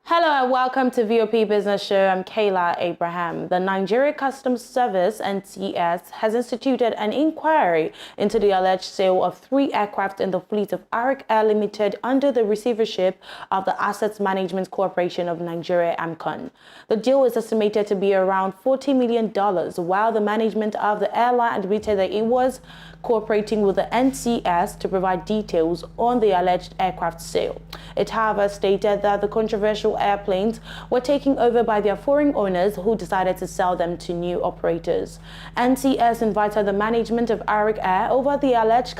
Hello and welcome to VOP Business Show. I'm Kayla Abraham. The Nigeria Customs Service (NCS) has instituted an inquiry into the alleged sale of 3 aircraft in the fleet of Arik Air Limited under the receivership of the Assets Management Corporation of Nigeria (AMCON). The deal is estimated to be around $40 million, while the management of the airline admitted that it was cooperating with the NCS to provide details on the alleged aircraft sale. It, however, stated that the controversial airplanes were taken over by their foreign owners who decided to sell them to new operators. NCS invited the management of Arik Air over the alleged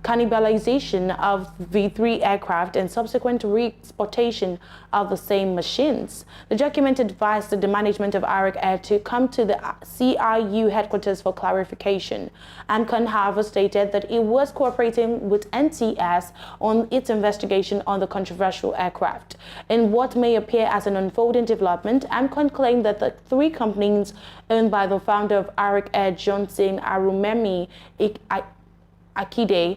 cannibalization of V3 aircraft and subsequent re-exportation of the same machines. The document advised the management of Arik Air to come to the CIU headquarters for clarification. AMCON, however, stated that it was cooperating with NCS on its investigation on the controversial aircraft. In what may appear as an unfolding development, AMCON claimed that the 3 companies owned by the founder of Arik Air, Johnson Arumemi Akide,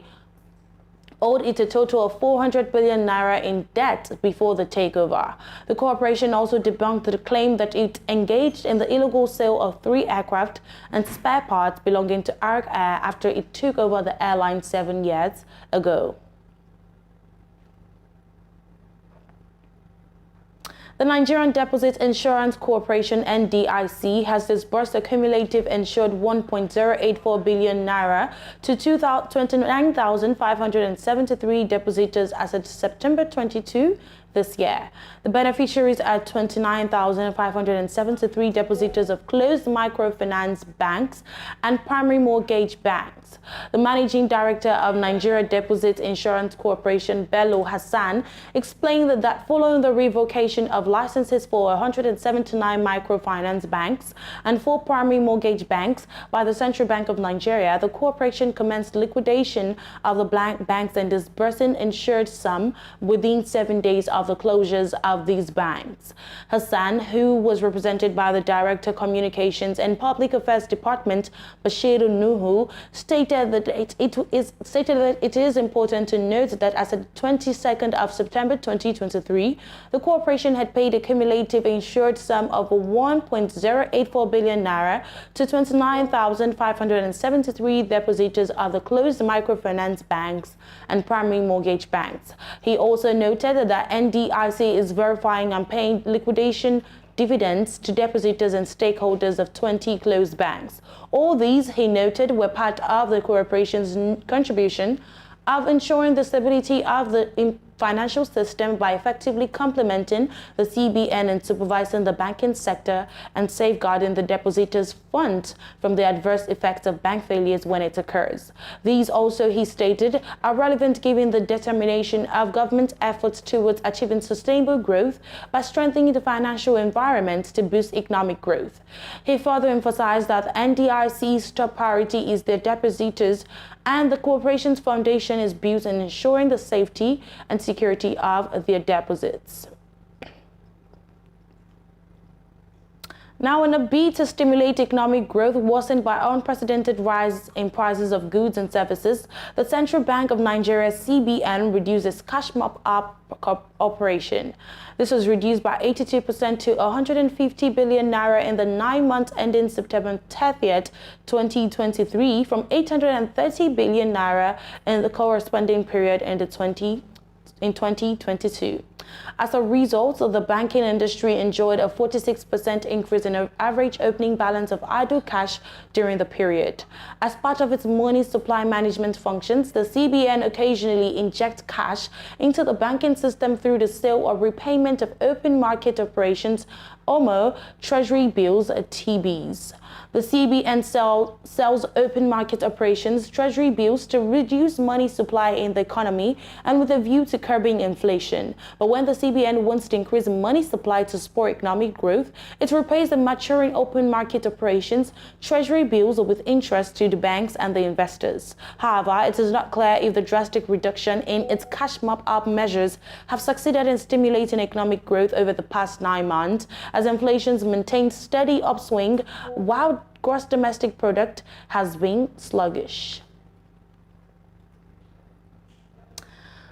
owed it a total of 400 billion naira in debt before the takeover. The corporation also debunked the claim that it engaged in the illegal sale of 3 aircraft and spare parts belonging to Arik Air after it took over the airline 7 years ago. The Nigerian Deposit Insurance Corporation (NDIC) has disbursed a cumulative insured 1.084 billion naira to 29,573 depositors as of September 22 this year. The beneficiaries are 29,573 depositors of closed microfinance banks and primary mortgage banks. The managing director of Nigeria Deposit Insurance Corporation, Bello Hassan, explained that following the revocation of licenses for 179 microfinance banks and 4 primary mortgage banks by the Central Bank of Nigeria, the corporation commenced liquidation of the banks and disbursing insured sum within 7 days of the closures of these banks. Hassan, who was represented by the Director Communications and Public Affairs Department, Bashiru Nuhu, stated that it is important to note that as of the 22nd of September 2023, the corporation had paid a cumulative insured sum of 1.084 billion naira to 29,573 depositors of the closed microfinance banks and primary mortgage banks. He also noted that NDIC is verifying and paying liquidation dividends to depositors and stakeholders of 20 closed banks. All these, he noted, were part of the corporation's contribution of ensuring the stability of the financial system by effectively complementing the CBN and supervising the banking sector and safeguarding the depositors' funds from the adverse effects of bank failures when it occurs. These also, he stated, are relevant given the determination of government efforts towards achieving sustainable growth by strengthening the financial environment to boost economic growth. He further emphasized that NDIC's top priority is their depositors, and the corporation's foundation is built on ensuring the safety and security of their deposits. Now, in a bid to stimulate economic growth worsened by unprecedented rise in prices of goods and services, the Central Bank of Nigeria (CBN) reduced its cash mop-up operation. This was reduced by 82% to 150 billion naira in the 9 months ending September 30th, 2023, from 830 billion naira in the corresponding period in 2022. As a result, the banking industry enjoyed a 46% increase in average opening balance of idle cash during the period. As part of its money supply management functions, the CBN occasionally injects cash into the banking system through the sale or repayment of open market operations, OMO, treasury bills, TBs. The CBN sells open market operations, treasury bills, to reduce money supply in the economy and with a view to curbing inflation. But when the CBN wants to increase money supply to spur economic growth, it repays the maturing open market operations, treasury bills with interest to the banks and the investors. However, it is not clear if the drastic reduction in its cash mop-up measures have succeeded in stimulating economic growth over the past 9 months, as inflation's maintained steady upswing while gross domestic product has been sluggish.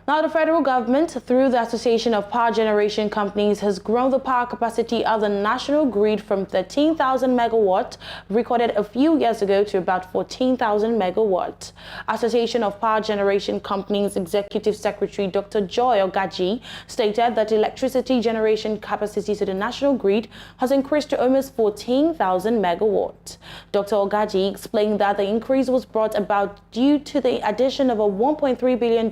Now, the federal government, through the Association of Power Generation Companies, has grown the power capacity of the national grid from 13,000 megawatts recorded a few years ago to about 14,000 megawatts. Association of Power Generation Companies Executive Secretary Dr. Joy Ogaji stated that electricity generation capacity to the national grid has increased to almost 14,000 megawatts. Dr. Ogaji explained that the increase was brought about due to the addition of a $1.3 billion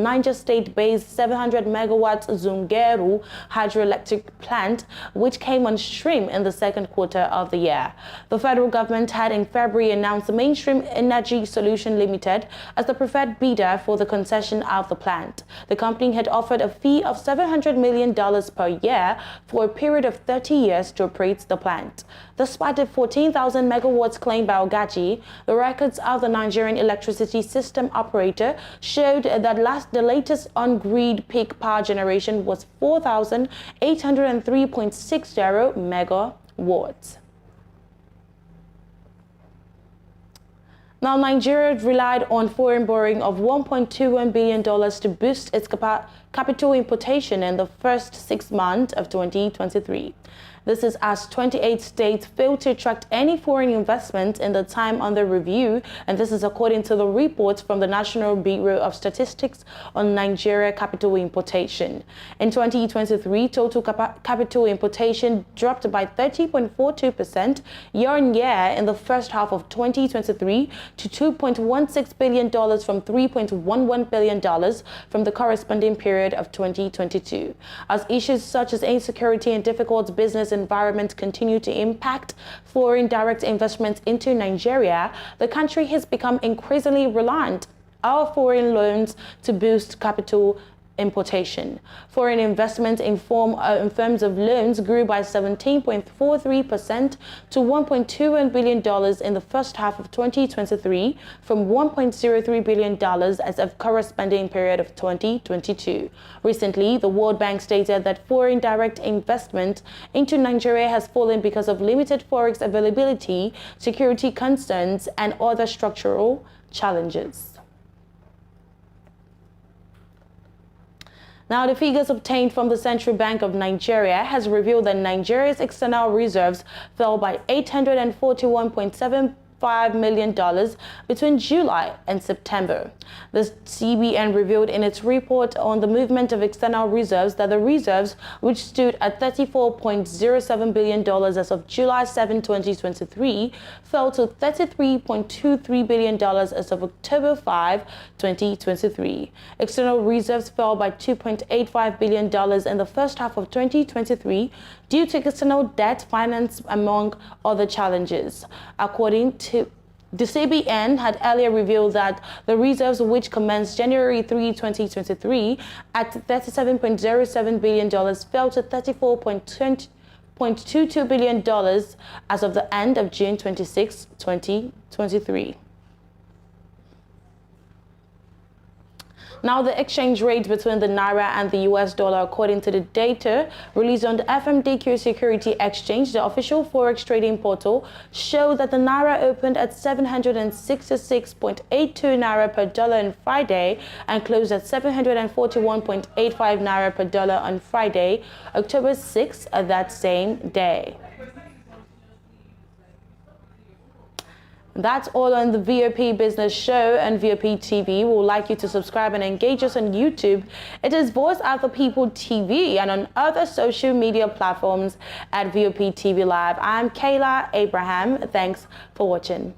Niger State-based 700 megawatts Zungeru hydroelectric plant, which came on stream in the second quarter of the year. The federal government had in February announced the Mainstream Energy Solution Limited as the preferred bidder for the concession of the plant. The company had offered a fee of $700 million per year for a period of 30 years to operate the plant. Despite the 14,000 megawatts claimed by Ogaji, the records of the Nigerian electricity system operator showed that the latest on-grid peak power generation was 4,803.60 megawatts. Now, Nigeria relied on foreign borrowing of $1.21 billion to boost its capital importation in the first 6 months of 2023. This is as 28 states failed to attract any foreign investment in the time under review, and this is according to the report from the National Bureau of Statistics on Nigeria capital importation. In 2023, total capital importation dropped by 30.42% year-on-year in the first half of 2023 to $2.16 billion from $3.11 billion from the corresponding period of 2022. As issues such as insecurity and difficult business environment continue to impact foreign direct investments into Nigeria, the country has become increasingly reliant on foreign loans to boost capital importation. Foreign investment in terms of loans grew by 17.43% to $1.21 billion in the first half of 2023 from $1.03 billion as of corresponding period of 2022. Recently, the World Bank stated that foreign direct investment into Nigeria has fallen because of limited forex availability, security concerns, and other structural challenges. Now, the figures obtained from the Central Bank of Nigeria has revealed that Nigeria's external reserves fell by $841.75 million between July and September. The CBN revealed in its report on the movement of external reserves that the reserves, which stood at $34.07 billion as of July 7, 2023, fell to $33.23 billion as of October 5, 2023. External reserves fell by $2.85 billion in the first half of 2023 due to external debt finance, among other challenges. According to the CBN had earlier revealed that the reserves, which commenced January 3, 2023 at $37.07 billion, fell to $34.22 billion as of the end of June 26, 2023. Now, the exchange rate between the Naira and the US dollar, according to the data released on the FMDQ Security Exchange, the official forex trading portal, showed that the Naira opened at 766.82 Naira per dollar on Friday and closed at 741.85 Naira per dollar on Friday, October 6th, of that same day. That's all on the VOP Business Show and VOP TV. We would like you to subscribe and engage us on YouTube. It is Voice of the People TV and on other social media platforms at VOP TV Live. I'm Kayla Abraham. Thanks for watching.